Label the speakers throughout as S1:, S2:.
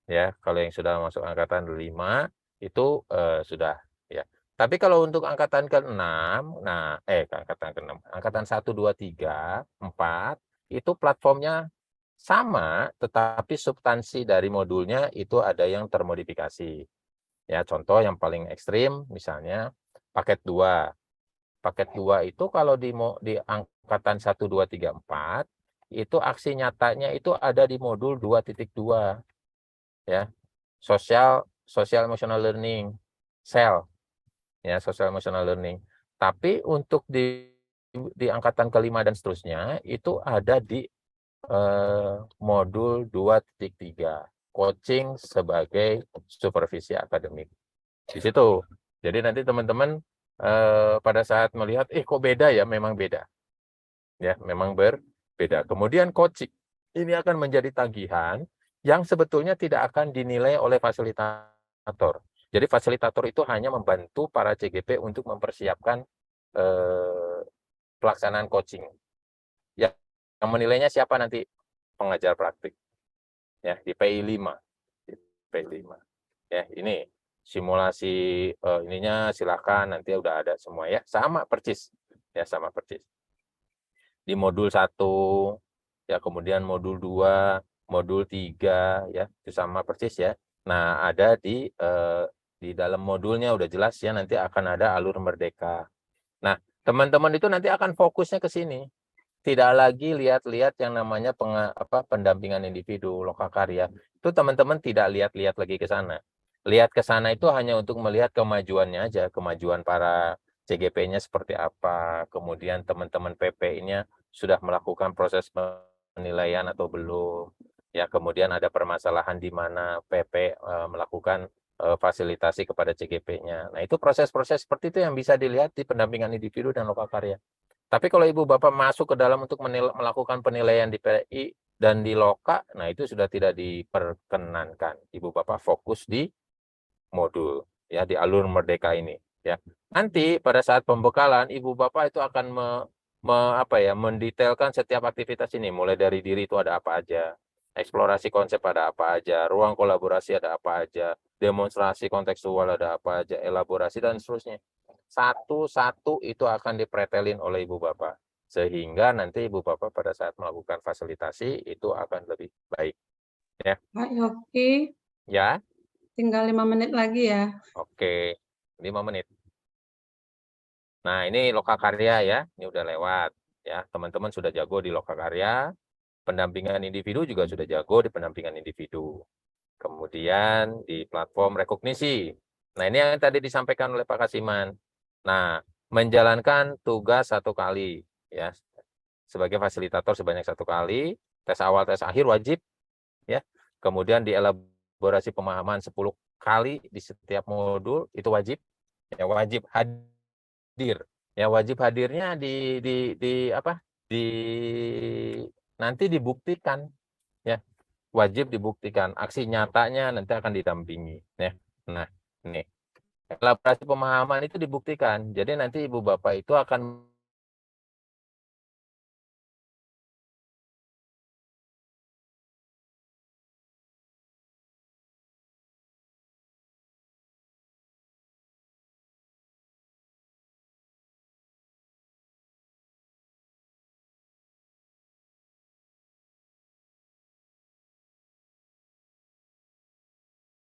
S1: ya. Kalau yang sudah masuk angkatan 5 itu sudah ya. Tapi kalau untuk angkatan ke-6, nah angkatan ke-6, angkatan 1, 2, 3, 4 itu platformnya sama, tetapi substansi dari modulnya itu ada yang termodifikasi. Ya, contoh yang paling ekstrim misalnya paket 2. Paket 2 itu kalau di angkatan 1, 2, 3, 4 itu aksi nyatanya itu ada di modul 2.2 ya. Social Emotional Learning, SEL ya, Social Emotional Learning. Tapi untuk di angkatan ke-5 dan seterusnya itu ada di modul 2.3, coaching sebagai supervisi akademik. Di situ. Jadi nanti teman-teman pada saat melihat, kok beda ya, memang beda. Ya, memang berbeda. Kemudian coaching ini akan menjadi tagihan yang sebetulnya tidak akan dinilai oleh fasilitator. Jadi fasilitator itu hanya membantu para CGP untuk mempersiapkan pelaksanaan coaching. Ya, yang menilainya siapa nanti? Pengajar praktik. Ya, di PI 5. Di PI 5. Ya, ini simulasi ininya silakan nanti udah ada semua ya. Sama persis. Ya, sama persis. Di modul 1 ya, kemudian modul 2, modul 3 ya, itu sama persis ya. Nah, ada di dalam modulnya udah jelas ya, nanti akan ada alur merdeka. Nah, teman-teman itu nanti akan fokusnya ke sini. Tidak lagi lihat-lihat yang namanya pendampingan individu, lokakarya. Itu teman-teman tidak lihat-lihat lagi ke sana. Lihat ke sana itu hanya untuk melihat kemajuannya aja, kemajuan para CGP-nya seperti apa, kemudian teman-teman PP-nya sudah melakukan proses penilaian atau belum. Ya, kemudian ada permasalahan di mana PP melakukan fasilitasi kepada CGP-nya. Nah, itu proses-proses seperti itu yang bisa dilihat di pendampingan individu dan lokakarya. Tapi kalau Ibu Bapak masuk ke dalam untuk melakukan penilaian di PI dan di Loka, nah itu sudah tidak diperkenankan. Ibu Bapak fokus di modul, ya, di alur merdeka ini, ya. Nanti pada saat pembekalan, Ibu Bapak itu akan mendetailkan setiap aktivitas ini, mulai dari diri itu ada apa aja, eksplorasi konsep ada apa aja, ruang kolaborasi ada apa aja, demonstrasi kontekstual ada apa aja, elaborasi dan seterusnya. Satu-satu itu akan dipretelin oleh Ibu Bapak. Sehingga nanti Ibu Bapak pada saat melakukan fasilitasi itu akan lebih baik. Ya.
S2: Pak Yoki,
S1: Ya,
S2: tinggal 5 menit lagi ya.
S1: oke. 5 menit. Nah, ini lokakarya ya, ini udah lewat. Ya, teman-teman sudah jago di lokakarya, pendampingan individu juga sudah jago di pendampingan individu. Kemudian di platform rekognisi. Nah, ini yang tadi disampaikan oleh Pak Kasiman. Nah, menjalankan tugas 1 kali ya, sebagai fasilitator sebanyak 1 kali, tes awal, tes akhir wajib ya. Kemudian dielaborasi pemahaman 10 kali di setiap modul itu wajib. Ya, wajib hadir. Ya, wajib hadirnya di apa? Di nanti dibuktikan ya. Wajib dibuktikan, aksi nyatanya nanti akan didampingi ya. Nah, ini elaborasi pemahaman itu dibuktikan. Jadi nanti Ibu Bapak itu akan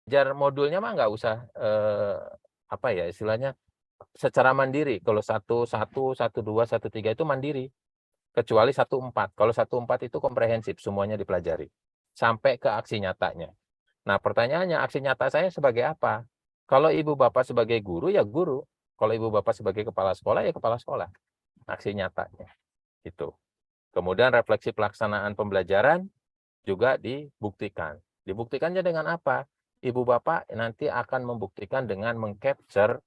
S1: belajar modulnya mah nggak usah istilahnya secara mandiri. Kalau 1, 1, 1, 2, 1, 3 itu mandiri. Kecuali 1, 4. Kalau 1, 4 itu komprehensif, semuanya dipelajari. Sampai ke aksi nyatanya. Nah, pertanyaannya aksi nyata saya sebagai apa? Kalau Ibu Bapak sebagai guru, ya guru. Kalau Ibu Bapak sebagai kepala sekolah, ya kepala sekolah. Aksi nyatanya. Itu. Kemudian refleksi pelaksanaan pembelajaran juga dibuktikan. Dibuktikannya dengan apa? Ibu Bapak nanti akan membuktikan dengan mengcapture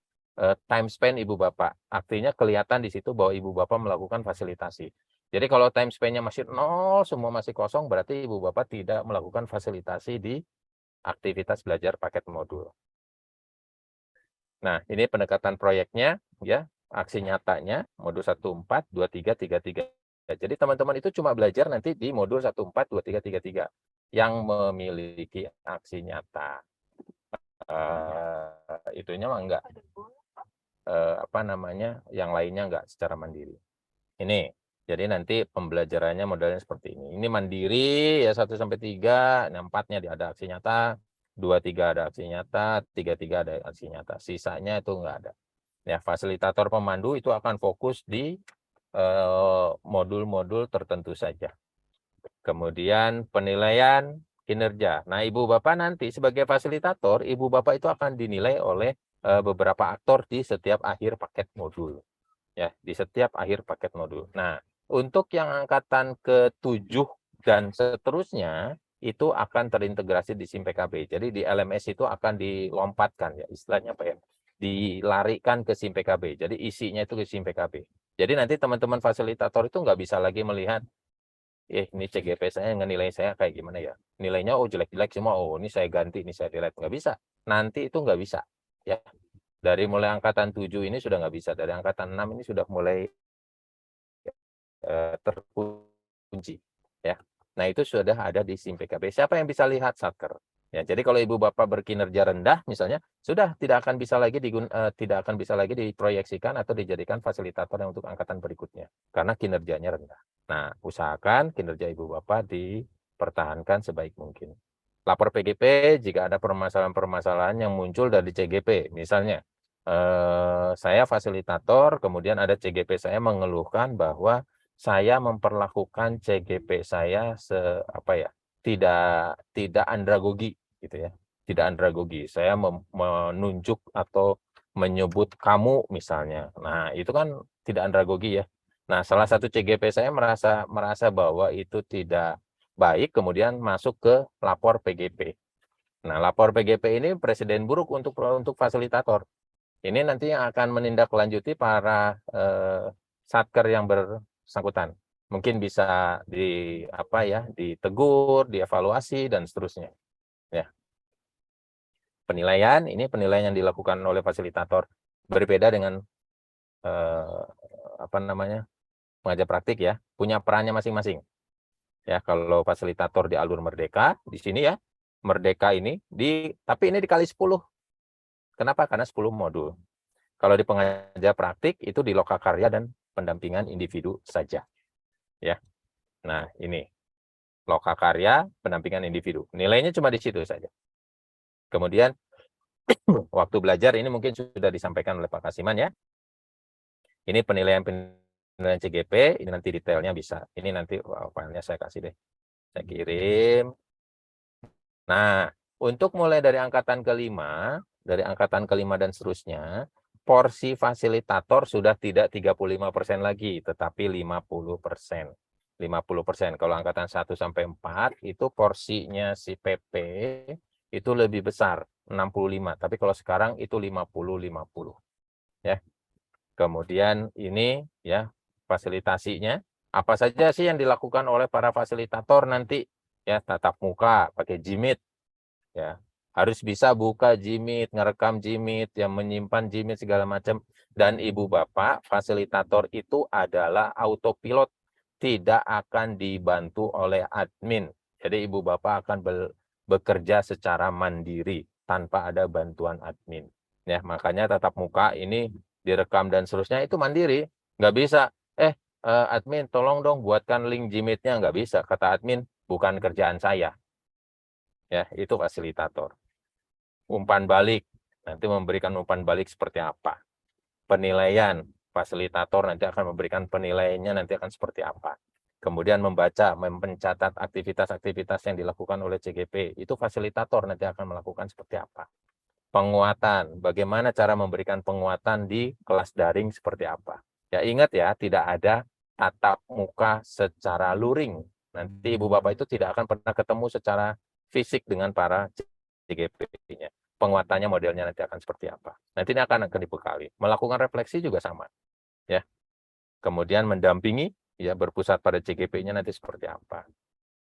S1: time span Ibu Bapak. Artinya kelihatan di situ bahwa Ibu Bapak melakukan fasilitasi. Jadi kalau time span-nya masih nol, semua masih kosong, berarti Ibu Bapak tidak melakukan fasilitasi di aktivitas belajar paket modul. Nah, ini pendekatan proyeknya, ya, aksi nyatanya, modul 1, 4, 2, 3, 3, 3. Jadi teman-teman itu cuma belajar nanti di modul 1, 4, 2, 3, 3, 3. yang memiliki aksi nyata. Itunya mah enggak, apa namanya, yang lainnya enggak secara mandiri. Ini, jadi nanti pembelajarannya modelnya seperti ini. Ini mandiri ya 1-3, nah 4-nya ada aksi nyata, 2-3 ada aksi nyata, 3-3 ada aksi nyata. Sisanya itu enggak ada. Ya, fasilitator pemandu itu akan fokus di modul-modul tertentu saja. Kemudian penilaian kinerja. Nah, Ibu Bapak nanti sebagai fasilitator, Ibu Bapak itu akan dinilai oleh beberapa aktor di setiap akhir paket modul. Ya, di setiap akhir paket modul. Nah, untuk yang angkatan ke-7 dan seterusnya itu akan terintegrasi di SIM PKB. Jadi di LMS itu akan dilompatkan ya, istilahnya apa ya? Dilarikan ke SIM PKB. Jadi isinya itu ke SIM PKB. Jadi nanti teman-teman fasilitator itu nggak bisa lagi melihat ini CGP saya nilai saya kayak gimana ya? Nilainya oh jelek-jelek semua, oh ini saya ganti, ini saya delete. Nggak bisa. Nanti itu nggak bisa. Ya, dari mulai angkatan 7 ini sudah nggak bisa. Dari angkatan 6 ini sudah mulai terkunci. Ya. Nah itu sudah ada di SIM PKB. Siapa yang bisa lihat Satker? Ya, jadi kalau Ibu Bapak berkinerja rendah misalnya, sudah tidak akan bisa lagi diproyeksikan atau dijadikan fasilitator yang untuk angkatan berikutnya karena kinerjanya rendah. Nah, usahakan kinerja Ibu Bapak dipertahankan sebaik mungkin. Lapor PGP jika ada permasalahan-permasalahan yang muncul dari CGP. Misalnya, saya fasilitator, kemudian ada CGP saya mengeluhkan bahwa saya memperlakukan CGP saya tidak andragogi gitu ya. Tidak andragogi. Saya menunjuk atau menyebut kamu misalnya. Nah, itu kan tidak andragogi ya. Nah, salah satu CGP saya merasa bahwa itu tidak baik, kemudian masuk ke lapor PGP. Nah, lapor PGP ini presiden buruk untuk fasilitator. Ini nanti yang akan menindaklanjuti para satker yang bersangkutan. Mungkin bisa ditegur, dievaluasi dan seterusnya. Ya. Penilaian ini penilaian yang dilakukan oleh fasilitator berbeda dengan pengajar praktik ya, punya perannya masing-masing. Ya, kalau fasilitator di alur Merdeka di sini ya, Merdeka ini tapi ini dikali 10. Kenapa? Karena 10 modul. Kalau di pengajar praktik itu di lokakarya dan pendampingan individu saja. Ya. Nah, ini lokakarya, pendampingan individu. Nilainya cuma di situ saja. Kemudian waktu belajar ini mungkin sudah disampaikan oleh Pak Kasiman ya. Ini penilaian CGP, ini nanti detailnya bisa. Ini nanti filenya saya kasih deh. Saya kirim. Nah, untuk mulai dari angkatan ke-5 dan seterusnya, porsi fasilitator sudah tidak 35% lagi, tetapi 50%. 50%. Kalau angkatan 1 sampai 4 itu porsinya si PP itu lebih besar, 65. Tapi kalau sekarang itu 50-50. Ya. Kemudian ini ya fasilitasinya apa saja sih yang dilakukan oleh para fasilitator nanti ya, tatap muka pakai Jimit ya, harus bisa buka Jimit, ngerekam Jimit, yang menyimpan Jimit segala macam. Dan Ibu Bapak fasilitator itu adalah autopilot, tidak akan dibantu oleh admin. Jadi Ibu Bapak akan bekerja secara mandiri tanpa ada bantuan admin. Ya, makanya tatap muka ini direkam dan seterusnya itu mandiri, nggak bisa. Admin tolong dong buatkan link Jimitnya, nggak bisa. Kata admin bukan kerjaan saya. Ya, itu fasilitator. Umpan balik, nanti memberikan umpan balik seperti apa. Penilaian, fasilitator nanti akan memberikan penilaiannya nanti akan seperti apa. Kemudian mencatat aktivitas-aktivitas yang dilakukan oleh CGP, itu fasilitator nanti akan melakukan seperti apa. Penguatan, bagaimana cara memberikan penguatan di kelas daring seperti apa. Ya ingat ya, tidak ada tatap muka secara luring. Nanti Ibu Bapak itu tidak akan pernah ketemu secara fisik dengan para CGP-nya. Penguatannya modelnya nanti akan seperti apa. Nanti ini akan dibekali. Melakukan refleksi juga sama. Ya. Kemudian mendampingi, ya berpusat pada CGP-nya nanti seperti apa.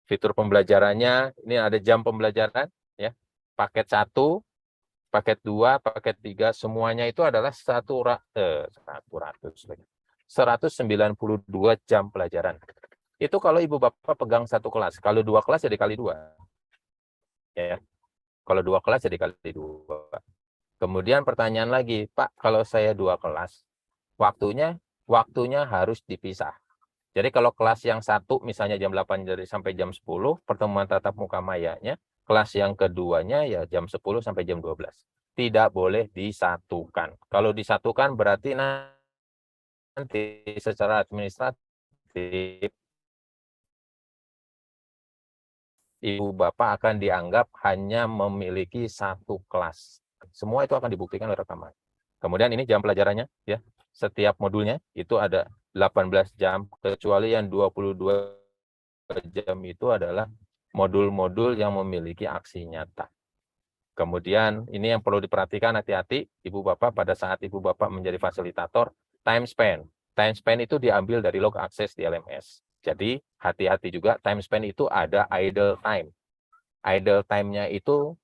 S1: Fitur pembelajarannya, ini ada jam pembelajaran, ya. Paket 1, paket 2, paket 3, semuanya itu adalah 192 jam pelajaran. Itu kalau Ibu Bapak pegang satu kelas. Kalau 2 kelas ya dikali 2. Ya. Kalau 2 kelas jadi kali 2. Kemudian pertanyaan lagi, Pak, kalau saya 2 kelas, waktunya harus dipisah. Jadi kalau kelas yang 1 misalnya jam 8 sampai jam 10, pertemuan tatap muka mayanya, kelas yang keduanya ya jam 10 sampai jam 12. Tidak boleh disatukan. Kalau disatukan berarti nanti secara administratif ibu bapak akan dianggap hanya memiliki 1 kelas. Semua itu akan dibuktikan oleh rekaman. Kemudian ini jam pelajarannya ya. Setiap modulnya itu ada 18 jam, kecuali yang 22 jam itu adalah modul-modul yang memiliki aksi nyata. Kemudian ini yang perlu diperhatikan, hati-hati ibu bapak pada saat ibu bapak menjadi fasilitator, time spend. Time spend itu diambil dari log akses di LMS. Jadi hati-hati juga, time spend itu ada idle time. Idle time-nya itu,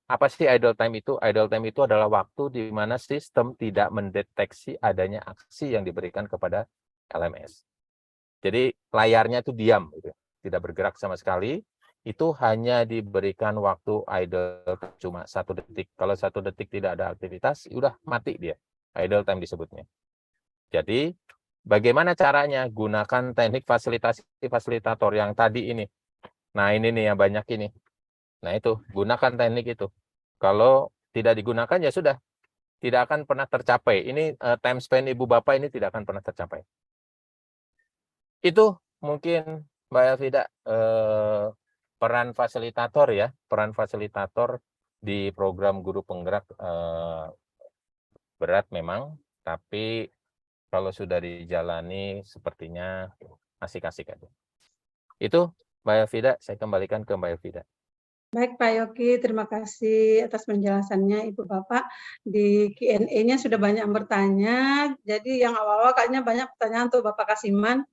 S1: apa sih idle time itu? Idle time itu adalah waktu di mana sistem tidak mendeteksi adanya aksi yang diberikan kepada LMS. Jadi layarnya itu diam, gitu, tidak bergerak sama sekali. Itu hanya diberikan waktu idle cuma 1 detik. Kalau 1 detik tidak ada aktivitas, udah mati dia. Idle time disebutnya. Jadi bagaimana caranya? Gunakan teknik fasilitasi fasilitator yang tadi ini. Nah ini nih yang banyak ini. Nah itu, gunakan teknik itu. Kalau tidak digunakan ya sudah, tidak akan pernah tercapai. Ini time span ibu bapak ini tidak akan pernah tercapai. Itu mungkin Mbak Elvida peran fasilitator ya, peran fasilitator di program guru penggerak berat memang, tapi kalau sudah dijalani sepertinya asik-asik aja. Itu Mbak Elvida, saya kembalikan ke Mbak Elvida.
S2: Baik Pak Yogi, terima kasih atas penjelasannya Ibu Bapak. Di Q&A-nya sudah banyak yang bertanya, jadi yang awal-awal kayaknya banyak pertanyaan untuk Bapak Kasiman.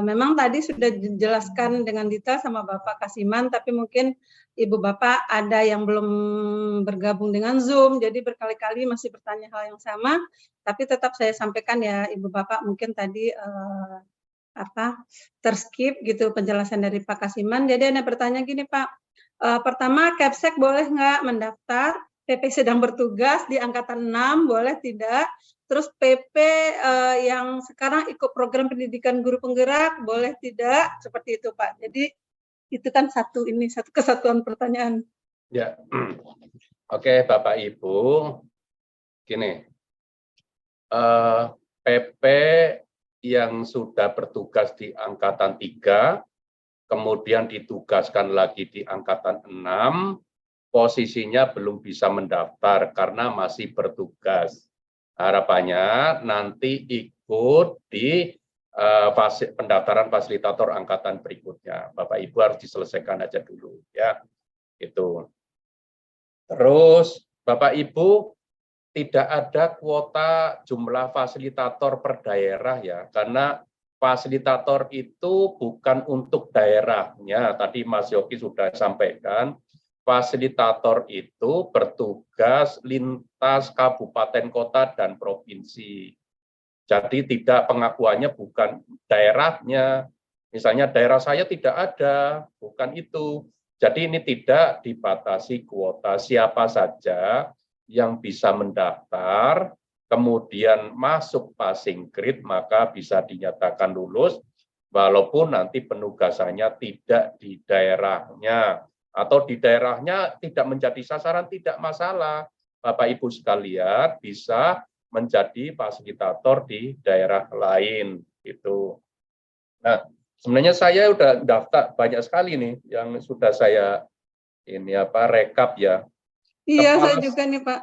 S2: Memang tadi sudah dijelaskan dengan detail sama Bapak Kasiman, tapi mungkin Ibu Bapak ada yang belum bergabung dengan Zoom, jadi berkali-kali masih bertanya hal yang sama, tapi tetap saya sampaikan ya Ibu Bapak, mungkin tadi terskip gitu penjelasan dari Pak Kasiman. Jadi ada bertanya gini Pak, pertama Kepsek boleh nggak mendaftar PP sedang bertugas di angkatan 6, boleh tidak? Terus PP yang sekarang ikut program pendidikan guru penggerak, boleh tidak? Seperti itu Pak. Jadi itu kan satu kesatuan pertanyaan.
S3: Ya, oke Bapak Ibu, gini, PP yang sudah bertugas di angkatan 3, kemudian ditugaskan lagi di angkatan 6, posisinya belum bisa mendaftar karena masih bertugas. Harapannya nanti ikut di pendaftaran fasilitator angkatan berikutnya. Bapak Ibu harus diselesaikan aja dulu ya. Itu. Terus Bapak Ibu tidak ada kuota jumlah fasilitator per daerah ya, karena fasilitator itu bukan untuk daerahnya. Tadi Mas Yogi sudah sampaikan, fasilitator itu bertugas lintas kabupaten kota dan provinsi. Jadi tidak, pengakuannya bukan daerahnya. Misalnya daerah saya tidak ada, bukan itu. Jadi ini tidak dibatasi kuota, siapa saja yang bisa mendaftar, kemudian masuk passing grade, maka bisa dinyatakan lulus, walaupun nanti penugasannya tidak di daerahnya, atau di daerahnya tidak menjadi sasaran, tidak masalah. Bapak Ibu sekalian bisa menjadi fasilitator di daerah lain. Itu. Nah, sebenarnya saya udah daftar banyak sekali nih yang sudah saya rekap ya.
S2: Iya, saya juga nih Pak.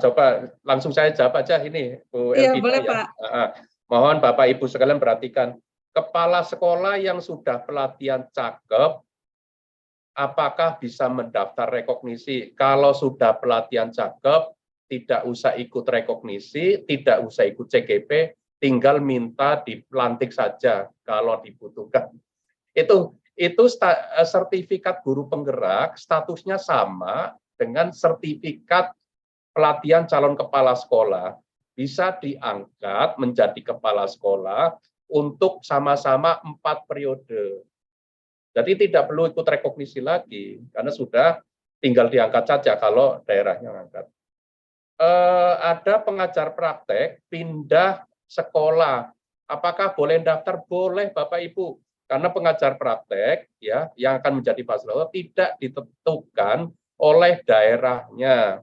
S3: Coba langsung saya jawab aja ini Bu
S2: Iya,
S3: Elvita
S2: boleh
S3: ya.
S2: Pak.
S3: Mohon Bapak Ibu sekalian perhatikan, kepala sekolah yang sudah pelatihan cakep, apakah bisa mendaftar rekognisi? Kalau sudah pelatihan cakep, tidak usah ikut rekognisi, tidak usah ikut CGP, tinggal minta dilantik saja kalau dibutuhkan. Itu sertifikat guru penggerak statusnya sama dengan sertifikat pelatihan calon kepala sekolah, bisa diangkat menjadi kepala sekolah untuk sama-sama 4 periode. Jadi tidak perlu ikut rekognisi lagi, karena sudah tinggal diangkat saja kalau daerahnya ngangkat. Ada pengajar praktek pindah sekolah. Apakah boleh daftar? Boleh, Bapak Ibu. Karena pengajar praktek ya yang akan menjadi fasilitator tidak ditentukan oleh daerahnya.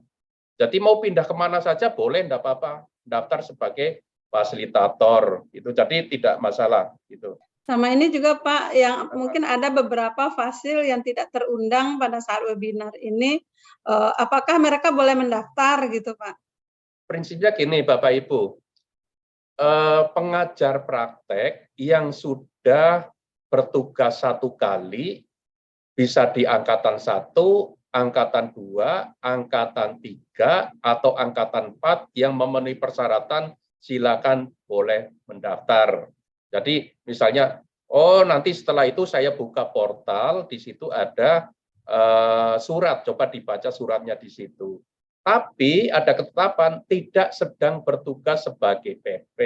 S3: Jadi mau pindah kemana saja boleh, enggak apa-apa. Daftar sebagai fasilitator. Itu jadi tidak masalah. Gitu.
S2: Sama ini juga Pak, yang mungkin ada beberapa fasil yang tidak terundang pada saat webinar ini, apakah mereka boleh mendaftar gitu Pak?
S3: Prinsipnya gini Bapak Ibu, pengajar praktek yang sudah bertugas 1 kali bisa di angkatan 1, angkatan 2, angkatan 3, atau angkatan 4 yang memenuhi persyaratan silakan boleh mendaftar. Jadi misalnya, oh nanti setelah itu saya buka portal, di situ ada surat, coba dibaca suratnya di situ. Tapi ada ketetapan tidak sedang bertugas sebagai PP,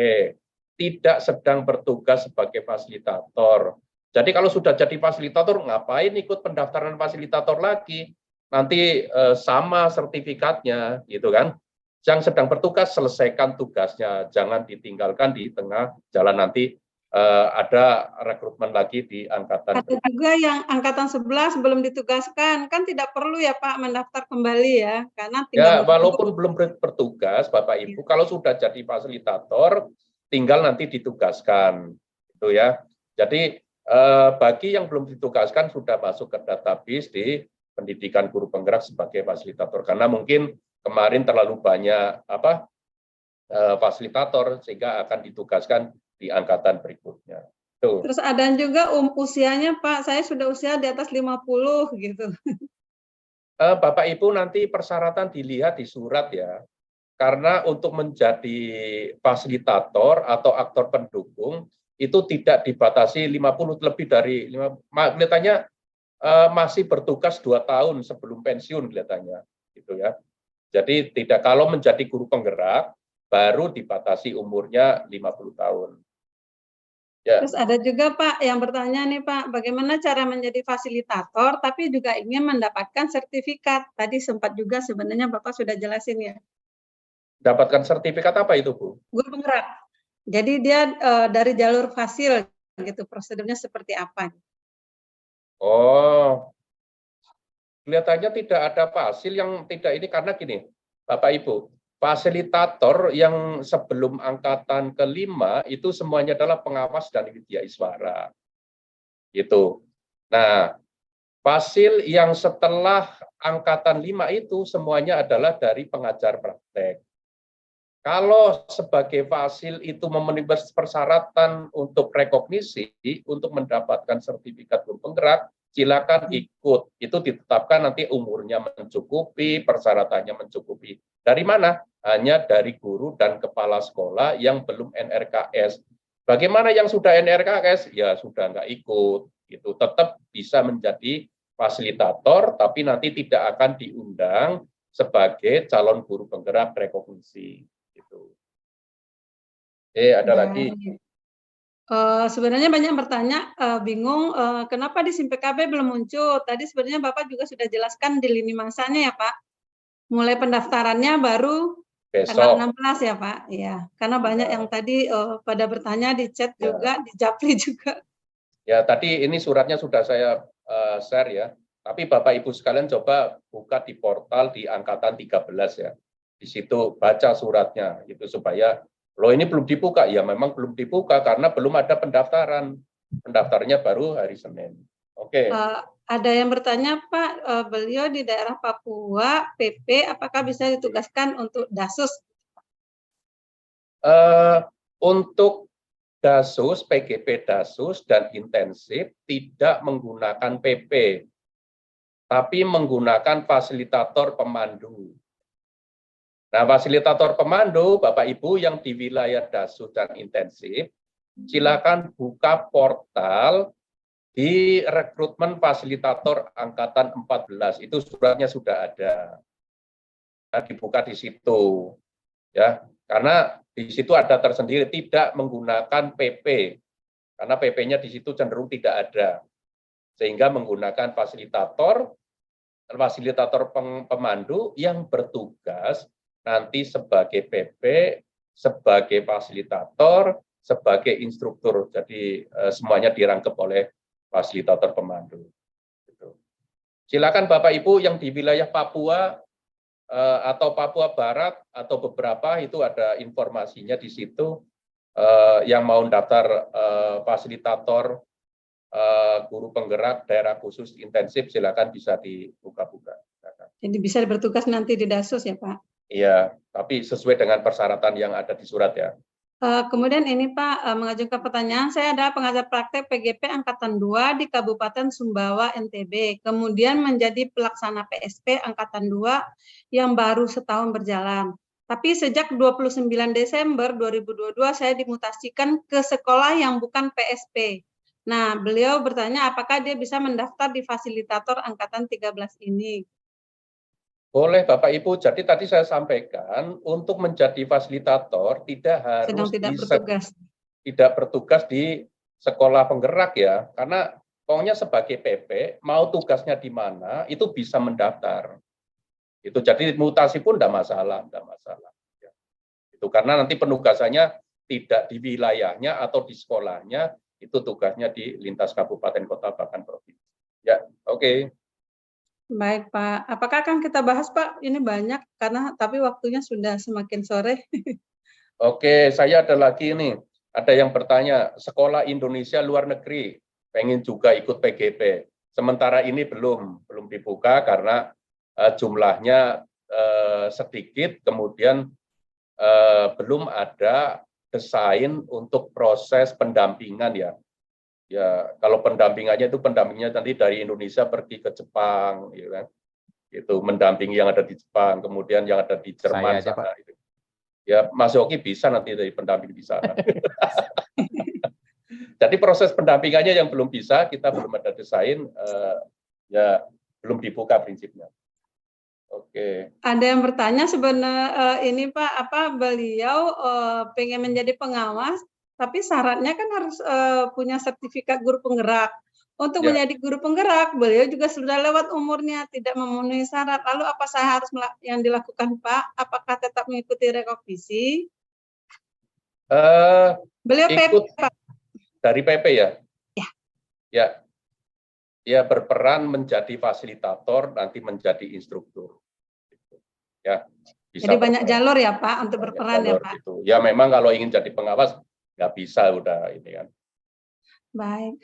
S3: tidak sedang bertugas sebagai fasilitator. Jadi kalau sudah jadi fasilitator, ngapain ikut pendaftaran fasilitator lagi? Nanti sama sertifikatnya, gitu kan? Yang sedang bertugas selesaikan tugasnya, jangan ditinggalkan di tengah jalan nanti ada rekrutmen lagi di angkatan.
S2: Ada juga yang angkatan 11 belum ditugaskan, kan tidak perlu ya Pak mendaftar kembali ya, karena tinggal
S3: ya walaupun belum bertugas Bapak Ibu, kalau sudah jadi fasilitator tinggal nanti ditugaskan, itu ya. Jadi bagi yang belum ditugaskan sudah masuk ke database di pendidikan guru penggerak sebagai fasilitator, karena mungkin kemarin terlalu banyak fasilitator sehingga akan ditugaskan di angkatan berikutnya. Tuh.
S2: Terus ada juga usianya Pak, saya sudah usia di atas 50 gitu.
S3: Bapak Ibu nanti persyaratan dilihat di surat ya. Karena untuk menjadi fasilitator atau aktor pendukung itu tidak dibatasi 50, lebih dari 5, kelihatannya masih bertugas 2 tahun sebelum pensiun kelihatannya gitu ya. Jadi tidak, kalau menjadi guru penggerak baru dibatasi umurnya 50 tahun.
S2: Ya. Terus ada juga Pak yang bertanya nih Pak, bagaimana cara menjadi fasilitator tapi juga ingin mendapatkan sertifikat? Tadi sempat juga sebenarnya Bapak sudah jelasin ya.
S3: Dapatkan sertifikat apa itu Bu?
S2: Guru penggerak. Jadi dia dari jalur fasil gitu, prosedurnya seperti apa?
S3: Oh, kelihatannya tidak ada fasil yang tidak ini, karena gini Bapak Ibu, fasilitator yang sebelum angkatan ke-5 itu semuanya adalah pengawas dan widya iswara. Gitu. Nah, fasil yang setelah angkatan 5 itu semuanya adalah dari pengajar praktek. Kalau sebagai fasil itu memenuhi persyaratan untuk rekognisi, untuk mendapatkan sertifikat guru penggerak, silakan ikut. Itu ditetapkan nanti umurnya mencukupi, persyaratannya mencukupi. Dari mana? Hanya dari guru dan kepala sekolah yang belum NRKS. Bagaimana yang sudah NRKS? Ya sudah nggak ikut. Itu tetap bisa menjadi fasilitator, tapi nanti tidak akan diundang sebagai calon guru penggerak rekognisi. Gitu. Ada lagi.
S2: Sebenarnya banyak yang bertanya, bingung kenapa di SIM PKB belum muncul. Tadi sebenarnya Bapak juga sudah jelaskan di lini masanya ya Pak. Mulai pendaftarannya baru
S3: Besok.
S2: tanggal 16 ya Pak. Iya, karena banyak yang tadi pada bertanya di chat juga, di Japri juga.
S3: Ya, tadi ini suratnya sudah saya share ya. Tapi Bapak Ibu sekalian coba buka di portal di angkatan 13 ya. Di situ baca suratnya itu supaya loh ini belum dibuka, ya memang belum dibuka karena belum ada pendaftaran. Pendaftarnya baru hari Senin. Oke.
S2: Ada yang bertanya Pak, beliau di daerah Papua, PP, apakah bisa ditugaskan untuk DASUS?
S3: Untuk DASUS, PGP DASUS dan intensif tidak menggunakan PP, tapi menggunakan fasilitator pemandu. Nah, fasilitator pemandu, Bapak Ibu yang di wilayah DASUS dan intensif, silakan buka portal di rekrutmen fasilitator angkatan 14. Itu suratnya sudah ada. Nah, dibuka di situ. Ya, karena di situ ada tersendiri tidak menggunakan PP. Karena PP-nya di situ cenderung tidak ada. sehingga menggunakan fasilitator pemandu yang bertugas nanti sebagai PP, sebagai fasilitator, sebagai instruktur. Jadi semuanya dirangkep oleh fasilitator pemandu. Silakan Bapak Ibu yang di wilayah Papua atau Papua Barat atau beberapa itu ada informasinya di situ. Yang mau daftar fasilitator, guru penggerak daerah khusus intensif, silakan bisa dibuka-buka.
S2: Jadi bisa bertugas nanti di Dasus ya Pak?
S3: Iya, tapi sesuai dengan persyaratan yang ada di surat ya.
S2: Kemudian ini Pak, mengajukan pertanyaan, saya adalah pengajar praktek PGP Angkatan 2 di Kabupaten Sumbawa, NTB. Kemudian menjadi pelaksana PSP Angkatan 2 yang baru setahun berjalan. Tapi sejak 29 Desember 2022 saya dimutasikan ke sekolah yang bukan PSP. Nah, beliau bertanya apakah dia bisa mendaftar di fasilitator Angkatan 13 ini.
S3: Boleh Bapak Ibu, jadi tadi saya sampaikan untuk menjadi fasilitator tidak harus tidak bertugas di sekolah penggerak ya, karena pokoknya sebagai PP mau tugasnya di mana itu bisa mendaftar. Itu jadi mutasi pun tidak masalah. Ya. Itu karena nanti penugasannya tidak di wilayahnya atau di sekolahnya, itu tugasnya di lintas kabupaten kota bahkan provinsi. Ya, oke.
S2: Baik Pak, apakah akan kita bahas Pak? Ini banyak tapi waktunya sudah semakin sore.
S3: Oke, saya ada lagi nih. Ada yang bertanya, sekolah Indonesia luar negeri pengen juga ikut PGP. Sementara ini belum dibuka karena jumlahnya sedikit, kemudian belum ada desain untuk proses pendampingan ya. Ya, kalau pendampingannya itu nanti dari Indonesia pergi ke Jepang, ya kan? Itu mendampingi yang ada di Jepang, kemudian yang ada di Jerman
S1: Saya aja,
S3: sana.
S1: Pak.
S3: Ya, Mas Yogi bisa nanti dari pendamping di sana. Jadi proses pendampingannya yang belum bisa, kita belum ada desain, ya belum dibuka prinsipnya. Oke.
S2: Ada yang bertanya sebenarnya ini Pak, beliau pengen menjadi pengawas, tapi syaratnya kan harus punya sertifikat guru penggerak. Untuk menjadi guru penggerak, beliau juga sudah lewat umurnya, tidak memenuhi syarat. Lalu apa saya harus yang dilakukan Pak? Apakah tetap mengikuti rekovisi? Beliau
S3: ikut
S2: PP Pak.
S3: Dari PP ya?
S2: Ya.
S3: Ya berperan menjadi fasilitator, nanti menjadi instruktur. Ya, bisa
S2: jadi banyak
S3: berperan.
S2: jalur ya Pak untuk berperan ya Pak?
S3: Gitu. Ya memang kalau ingin jadi pengawas, nggak bisa udah ini kan.
S2: Baik.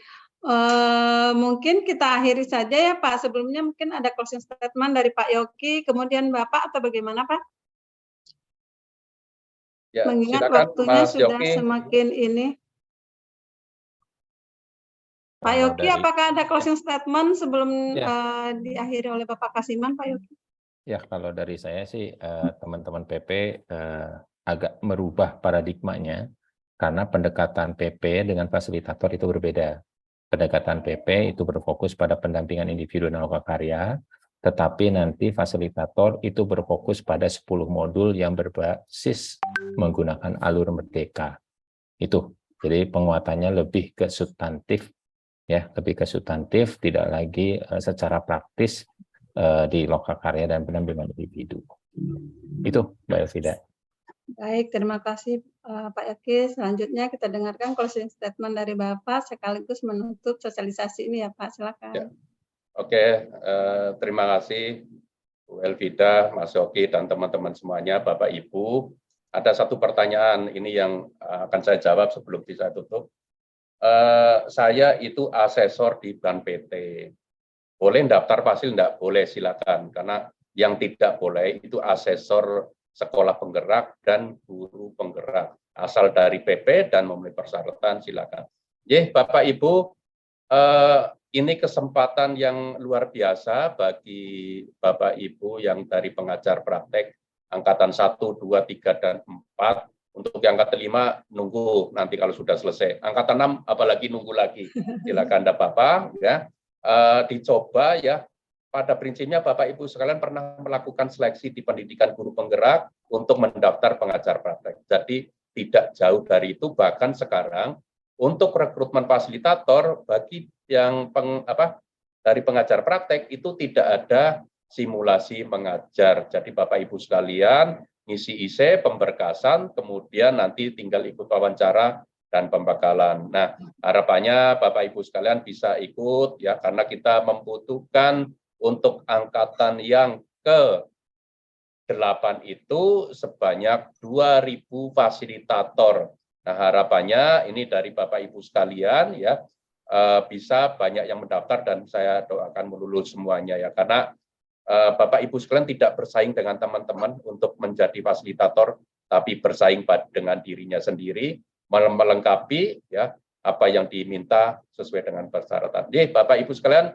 S2: Mungkin kita akhiri saja ya Pak. Sebelumnya mungkin ada closing statement dari Pak Yogi, kemudian Bapak atau bagaimana Pak?
S3: Ya,
S2: mengingat
S3: silakan,
S2: waktunya
S3: Mas
S2: sudah
S3: Yogi.
S2: semakin ini. Pak Yogi, apakah ada closing statement sebelum diakhiri oleh Bapak Kasiman, Pak Yogi?
S1: Ya, kalau dari saya sih teman-teman PP agak merubah paradigmanya karena pendekatan PP dengan fasilitator itu berbeda. Pendekatan PP itu berfokus pada pendampingan individu dan lokakarya, tetapi nanti fasilitator itu berfokus pada 10 modul yang berbasis menggunakan alur merdeka. Itu. Jadi penguatannya lebih ke substantif, ya, lebih ke substantif, tidak lagi secara praktis di lokakarya dan pendampingan individu. Itu, Mbak Elvida.
S2: Baik, terima kasih Pak Yogi. Selanjutnya kita dengarkan closing statement dari Bapak sekaligus menutup sosialisasi ini ya Pak. Silakan.
S3: Ya. Oke, terima kasih Bu Elvida, Mas Yogi, dan teman-teman semuanya, Bapak Ibu. Ada satu pertanyaan ini yang akan saya jawab sebelum saya tutup. Saya itu asesor di Ban PT. Boleh daftar fasil? Enggak boleh, silakan. Karena yang tidak boleh itu asesor sekolah penggerak dan guru penggerak. Asal dari PP dan memenuhi persyaratan, silakan. Bapak Ibu, ini kesempatan yang luar biasa bagi Bapak Ibu yang dari pengajar praktek Angkatan 1, 2, 3, dan 4. Untuk yang angkatan 5, nunggu nanti kalau sudah selesai. Angkatan 6, apalagi nunggu lagi. Silakan, tidak apa-apa. Ya. Dicoba ya. Pada prinsipnya Bapak Ibu sekalian pernah melakukan seleksi di pendidikan guru penggerak untuk mendaftar pengajar praktek. Jadi tidak jauh dari itu, bahkan sekarang untuk rekrutmen fasilitator bagi dari pengajar praktek itu tidak ada simulasi mengajar. Jadi Bapak Ibu sekalian ngisi IC, pemberkasan, kemudian nanti tinggal ikut wawancara dan pembekalan. Nah, harapannya Bapak Ibu sekalian bisa ikut ya, karena kita membutuhkan untuk angkatan yang ke-8 itu sebanyak 2.000 fasilitator. Nah, harapannya ini dari Bapak Ibu sekalian ya, bisa banyak yang mendaftar dan saya doakan melulus semuanya ya, karena Bapak Ibu sekalian tidak bersaing dengan teman-teman untuk menjadi fasilitator, tapi bersaing dengan dirinya sendiri, melengkapi ya apa yang diminta sesuai dengan persyaratan. Jadi Bapak Ibu sekalian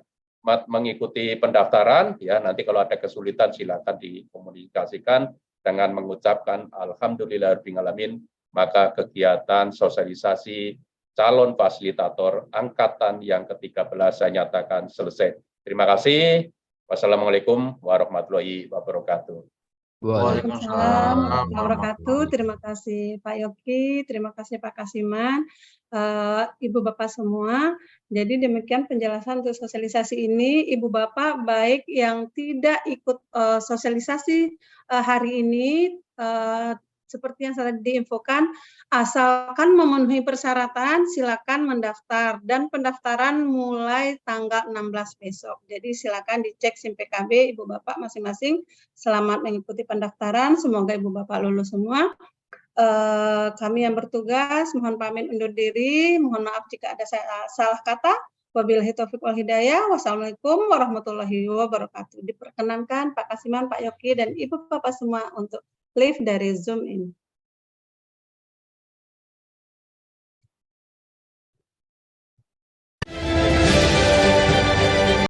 S3: mengikuti pendaftaran ya, nanti kalau ada kesulitan silakan dikomunikasikan dengan mengucapkan alhamdulillahirabbil alamin, maka kegiatan sosialisasi calon fasilitator angkatan yang ke-13 saya nyatakan selesai. Terima kasih. Wassalamualaikum warahmatullahi wabarakatuh.
S2: Waalaikumsalam warahmatullahi wabarakatuh. Terima kasih Pak Yogi, terima kasih Pak Kasiman, Ibu Bapak semua. Jadi demikian penjelasan untuk sosialisasi ini. Ibu Bapak baik yang tidak ikut sosialisasi hari ini, seperti yang sudah diinfokan, asalkan memenuhi persyaratan, silakan mendaftar. Dan pendaftaran mulai tanggal 16 besok. Jadi silakan dicek SIM PKB Ibu Bapak masing-masing. Selamat mengikuti pendaftaran. Semoga Ibu Bapak lulus semua. Kami yang bertugas mohon pamit undur diri. Mohon maaf jika ada salah kata. Wabillahi taufiq wal hidayah. Wassalamualaikum warahmatullahi wabarakatuh. Diperkenankan Pak Kasiman, Pak Yogi, dan Ibu Bapak semua untuk live dari Zoom ini.